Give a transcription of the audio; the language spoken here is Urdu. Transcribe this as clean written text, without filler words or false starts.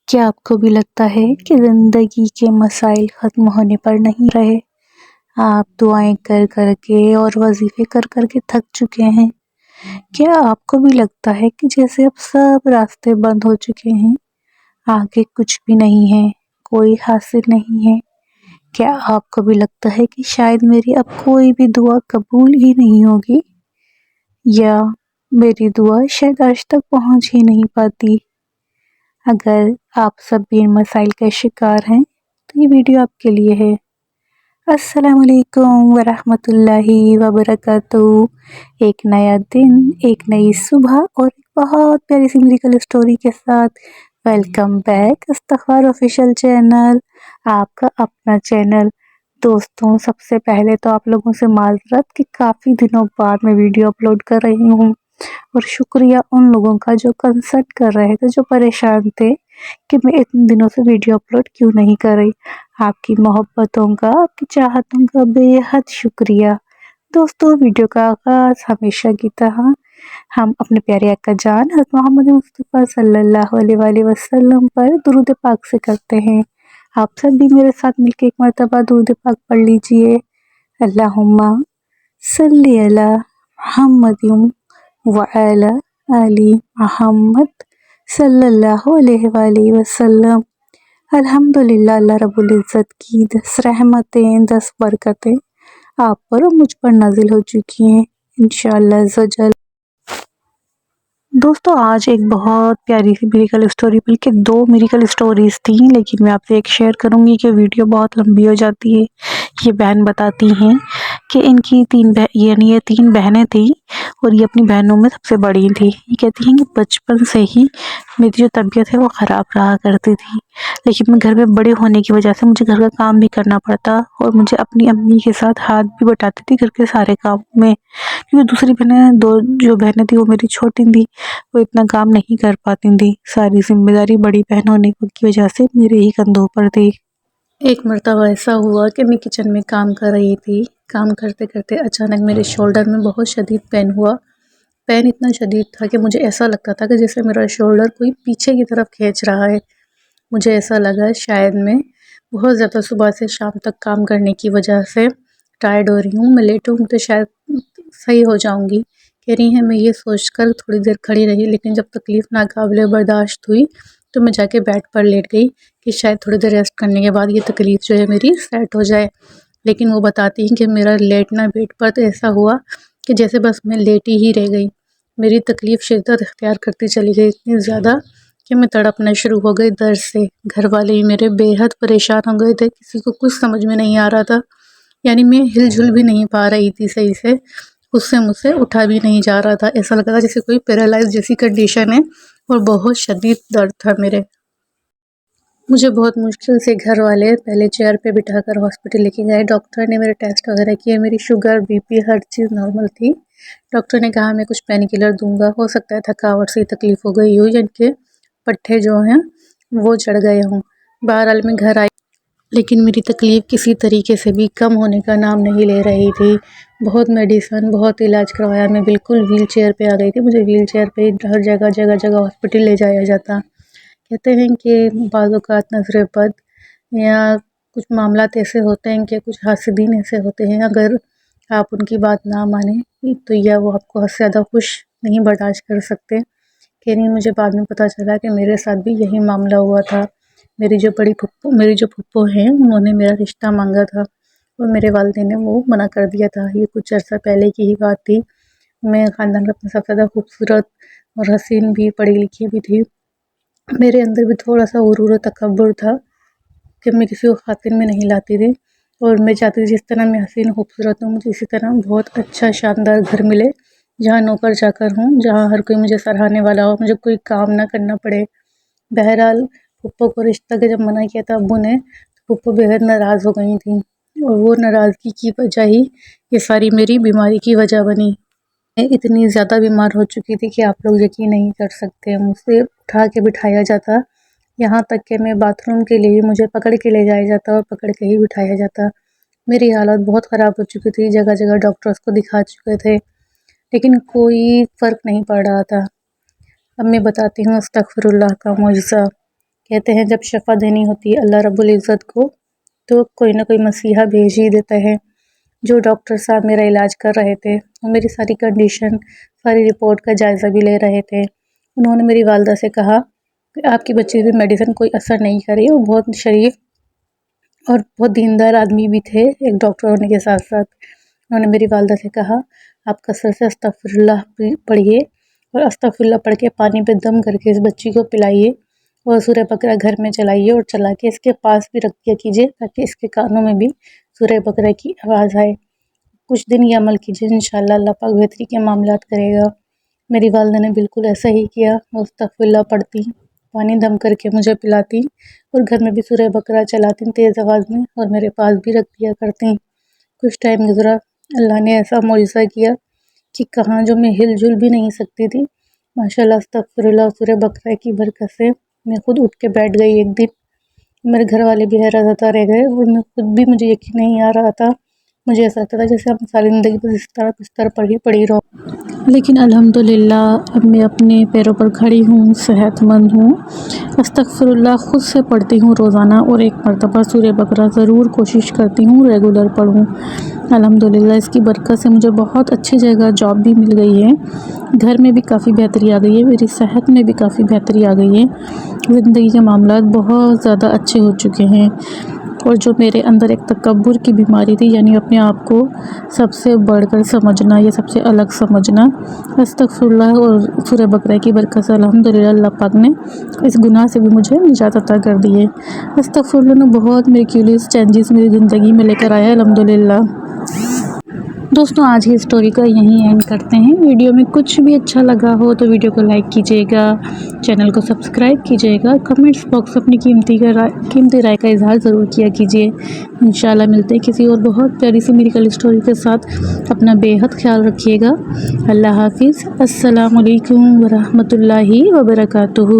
کیا آپ کو بھی لگتا ہے کہ زندگی کے مسائل ختم ہونے پر نہیں رہے؟ آپ دعائیں کر کر کے اور وظیفے کر کر کے تھک چکے ہیں؟ کیا آپ کو بھی لگتا ہے کہ جیسے اب سب راستے بند ہو چکے ہیں، آگے کچھ بھی نہیں ہے، کوئی حاصل نہیں ہے؟ کیا آپ کو بھی لگتا ہے کہ شاید میری اب کوئی بھی دعا قبول ہی نہیں ہوگی، یا میری دعا شاید آج تک پہنچ ہی نہیں پاتی؟ اگر آپ سب بھی ان مسائل کا شکار ہیں تو یہ ویڈیو آپ کے لیے ہے۔ السلام علیکم ورحمۃ اللہ وبرکاتہ۔ ایک نیا دن، ایک نئی صبح اور ایک بہت پیاری سی میریکل اسٹوری کے ساتھ ویلکم بیک استغفار آفیشیل چینل، آپ کا اپنا چینل۔ دوستوں، سب سے پہلے تو آپ لوگوں سے معذرت کہ کافی دنوں بعد میں ویڈیو اپلوڈ کر رہی ہوں، اور شکریہ ان لوگوں کا جو کنسرن کر رہے تھے، جو پریشان تھے کہ میں اتنے دنوں سے ویڈیو اپلوڈ کیوں نہیں کر رہی۔ آپ کی محبتوں کا، آپ کی چاہتوں کا بے حد شکریہ۔ دوستوں، ویڈیو کا آغاز ہمیشہ کی طرح ہم اپنے پیارے آقا جان حضرت محمد مصطفیٰ صلی اللہ علیہ وآلہ وسلم پر درود پاک سے کرتے ہیں۔ آپ سب بھی میرے ساتھ مل کے ایک مرتبہ درود پاک پڑھ لیجئے۔ اللہم صلی علی محمد وعلی آل محمد صلی اللہ علیہ وآلہ وسلم۔ الحمدللہ، اللہ رب العزت کی 10 رحمتیں، 10 برکتیں آپ پر اور مجھ پر نازل ہو چکی ہیں انشاءاللہ عزوجل۔ دوستو، آج ایک بہت پیاری سی میریکل اسٹوری، بلکہ 2 میریکل اسٹوریز تھیں، لیکن میں آپ سے ایک شیئر کروں گی کہ ویڈیو بہت لمبی ہو جاتی ہے۔ یہ بہن بتاتی ہیں کہ ان کی یہ 3 بہنیں تھیں، اور یہ اپنی بہنوں میں سب سے بڑی تھی۔ یہ کہتی ہیں کہ بچپن سے ہی میری جو طبیعت ہے وہ خراب رہا کرتی تھی، لیکن میں گھر میں بڑے ہونے کی وجہ سے مجھے گھر کا کام بھی کرنا پڑتا، اور مجھے اپنی امی کے ساتھ ہاتھ بھی بٹاتی تھی گھر کے سارے کاموں میں، کیونکہ دوسری بہنیں 2 جو بہنیں تھیں وہ میری چھوٹی تھیں، وہ اتنا کام نہیں کر پاتی تھی۔ ساری ذمہ داری بڑی بہن ہونے کی وجہ سے میرے ہی کندھوں پر تھی۔ ایک مرتبہ ایسا ہوا کہ میں کچن میں کام کر رہی تھی، کام کرتے کرتے اچانک میرے شولڈر میں بہت شدید پین ہوا۔ پین اتنا شدید تھا کہ مجھے ایسا لگتا تھا کہ جیسے میرا شولڈر کوئی پیچھے کی طرف کھینچ رہا ہے۔ مجھے ایسا لگا شاید میں بہت زیادہ صبح سے شام تک کام کرنے کی وجہ سے ٹائرڈ ہو رہی ہوں، میں لیٹوں تو شاید صحیح ہو جاؤں گی۔ کہہ رہی ہیں، میں یہ سوچ کر تھوڑی دیر کھڑی رہی، لیکن جب تکلیف ناقابل برداشت ہوئی تو میں جا کے بیڈ پر لیٹ گئی کہ شاید تھوڑی دیر ریسٹ کرنے کے بعد یہ تکلیف جو ہے میری سیٹ ہو جائے۔ لیکن وہ بتاتی ہیں کہ میرا لیٹنا بیڈ پر تو ایسا ہوا کہ جیسے بس میں لیٹی ہی رہ گئی۔ میری تکلیف شدت اختیار کرتی چلی گئی، اتنی زیادہ کہ میں تڑپنا شروع ہو گئی درد سے۔ گھر والے ہی میرے بے حد پریشان ہو گئے تھے، کسی کو کچھ سمجھ میں نہیں آ رہا تھا، یعنی میں ہل جل بھی نہیں پا رہی تھی صحیح سے، مجھ سے اٹھا بھی نہیں جا رہا تھا، ایسا لگ رہا تھا جیسے کوئی پیرالائز جیسی کنڈیشن ہے، اور بہت شدید درد تھا میرے۔ مجھے بہت مشکل سے گھر والے پہلے چیئر پہ بٹھا کر ہاسپٹل لے کے گئے۔ ڈاکٹر نے میرے ٹیسٹ وغیرہ کیے، میری شوگر، بی پی، ہر چیز نارمل تھی۔ ڈاکٹر نے کہا میں کچھ پین کلر دوں گا، ہو سکتا ہے تھکاوٹ سے تکلیف ہو گئی ہو، جن کے پٹھے جو ہیں وہ چڑھ گئے ہوں۔ بہرحال میں گھر آئی، لیکن میری تکلیف کسی طریقے سے بھی کم ہونے کا نام نہیں لے رہی تھی۔ بہت میڈیسن، بہت علاج کروایا، میں بالکل ویل چیئر پہ آ گئی تھی، مجھے ویل چیئر پہ ہر جگہ ہاسپٹل لے جایا جاتا۔ کہتے ہیں کہ بعض اوقات نظر بد یا کچھ معاملات ایسے ہوتے ہیں کہ کچھ حاسدین ایسے ہوتے ہیں، اگر آپ ان کی بات نہ مانیں تو یا وہ آپ کو حد سے زیادہ خوش نہیں برداشت کر سکتے۔ کہ نہیں، مجھے بعد میں پتہ چلا کہ میرے ساتھ بھی یہی معاملہ ہوا تھا۔ میری جو پھپھو ہیں، انہوں نے میرا رشتہ مانگا تھا، اور میرے والدین نے وہ منع کر دیا تھا۔ یہ کچھ عرصہ پہلے کی ہی بات تھی۔ میں خاندان میں اپنے سب سے زیادہ خوبصورت اور حسین بھی، پڑھی لکھی بھی تھی۔ میرے اندر بھی تھوڑا سا غرور و تکبر تھا کہ میں کسی کو خاطر میں نہیں لاتی تھی، اور میں چاہتی تھی جس طرح میں حسین خوبصورت ہوں، مجھے اسی طرح بہت اچھا شاندار گھر ملے، جہاں نوکر چاکر ہوں، جہاں ہر کوئی مجھے سراہنے والا ہو، مجھے کوئی کام نہ کرنا پڑے۔ بہرحال پھپھو کو رشتہ کے جب منع کیا تھا ابو نے، تو پھپھو بے حد ناراض ہو گئی تھیں، اور وہ ناراضگی کی وجہ ہی یہ ساری میری بیماری کی وجہ بنی۔ میں اتنی زیادہ بیمار ہو چکی تھی کہ آپ لوگ یقین نہیں کر سکتے۔ مجھ سے اٹھا کے بٹھایا جاتا، یہاں تک کہ میں باتھ روم کے لیے مجھے پکڑ کے لے جایا جاتا اور پکڑ کے ہی بٹھایا جاتا۔ میری حالت بہت خراب ہو چکی تھی، جگہ جگہ ڈاکٹرز کو دکھا چکے تھے، لیکن کوئی فرق نہیں پڑ رہا تھا۔ اب میں بتاتی ہوں استغفر اللہ کا معجزہ۔ کہتے ہیں جب شفا دینی ہوتی ہے اللہ رب العزت کو تو کوئی نہ کوئی مسیحا بھیج ہی دیتا ہے۔ جو ڈاکٹر صاحب میرا علاج کر رہے تھے اور میری ساری کنڈیشن، ساری رپورٹ کا جائزہ بھی لے رہے تھے، انہوں نے میری والدہ سے کہا کہ آپ کی بچی پہ میڈیسن کوئی اثر نہیں کری۔ وہ بہت شریف اور بہت دیندار آدمی بھی تھے ایک ڈاکٹر ہونے کے ساتھ ساتھ۔ انہوں نے میری والدہ سے کہا آپ کثرت سے استغفر اللہ پڑھیے اور استغفر اللہ پڑھ کے پانی پہ دم کر کے اس بچی کو پلائیے اور سورہ بقرہ گھر میں چلائیے اور چلا کے اس کے پاس بھی رکھ دیا کیجیے تاکہ اس کے کانوں میں بھی سورہ بقرہ کی آواز آئے۔ کچھ دن یہ عمل کیجیے، انشاءاللہ اللہ پاک بہتری کے معاملات کرے گا۔ میری والدہ نے بالکل ایسا ہی کیا، وہ استغفر اللہ پڑھتی، پانی دم کر کے مجھے پلاتی اور گھر میں بھی سورہ بقرہ چلاتی تیز آواز میں اور میرے پاس بھی رکھ دیا کرتی۔ کچھ ٹائم گزرا، اللہ نے ایسا معجزہ کیا کہ کہاں جو میں ہل جل بھی نہیں سکتی تھی، ماشاءاللہ استغفر اللہ سورہ بقرہ کی برکت سے میں خود اٹھ کے بیٹھ گئی۔ ایک دن میرے گھر والے بھی حیرت زدہ رہ گئے اور میں خود بھی مجھے یقین نہیں آ رہا تھا۔ مجھے ایسا لگتا تھا جیسے ہم ساری زندگی بستر پر ہی پڑی رہو، لیکن الحمدللہ اب میں اپنے پیروں پر کھڑی ہوں، صحت مند ہوں۔ استغفر اللہ خود سے پڑھتی ہوں روزانہ اور ایک مرتبہ سورہ بقرہ ضرور کوشش کرتی ہوں ریگولر پڑھوں۔ الحمدللہ اس کی برکت سے مجھے بہت اچھی جگہ جاب بھی مل گئی ہے، گھر میں بھی کافی بہتری آ گئی ہے، میری صحت میں بھی کافی بہتری آ گئی ہے، زندگی کے معاملات بہت زیادہ اچھے ہو چکے ہیں۔ اور جو میرے اندر ایک تکبر کی بیماری تھی، یعنی اپنے آپ کو سب سے بڑھ کر سمجھنا یا سب سے الگ سمجھنا، استغفر اللہ اور سورہ بقرہ کی برکت سے الحمدللہ اللہ پاک نے اس گناہ سے بھی مجھے نجات عطا کر دی ہے۔ استغفر اللہ نے بہت میریکیولس چینجز میری زندگی میں لے کر آیا ہے الحمدللہ۔ دوستوں آج کی اسٹوری کو یہیں اینڈ کرتے ہیں۔ ویڈیو میں کچھ بھی اچھا لگا ہو تو ویڈیو کو لائک کیجیے گا، چینل کو سبسکرائب کیجیے گا، کمنٹس باکس اپنی قیمتی رائے کا اظہار ضرور کیا کیجیے۔ انشاءاللہ ملتے ہیں کسی اور بہت پیاری سی میریکل اسٹوری کے ساتھ۔ اپنا بے حد خیال رکھیے گا۔ اللہ حافظ۔ السلام علیکم ورحمۃ اللہ وبرکاتہ۔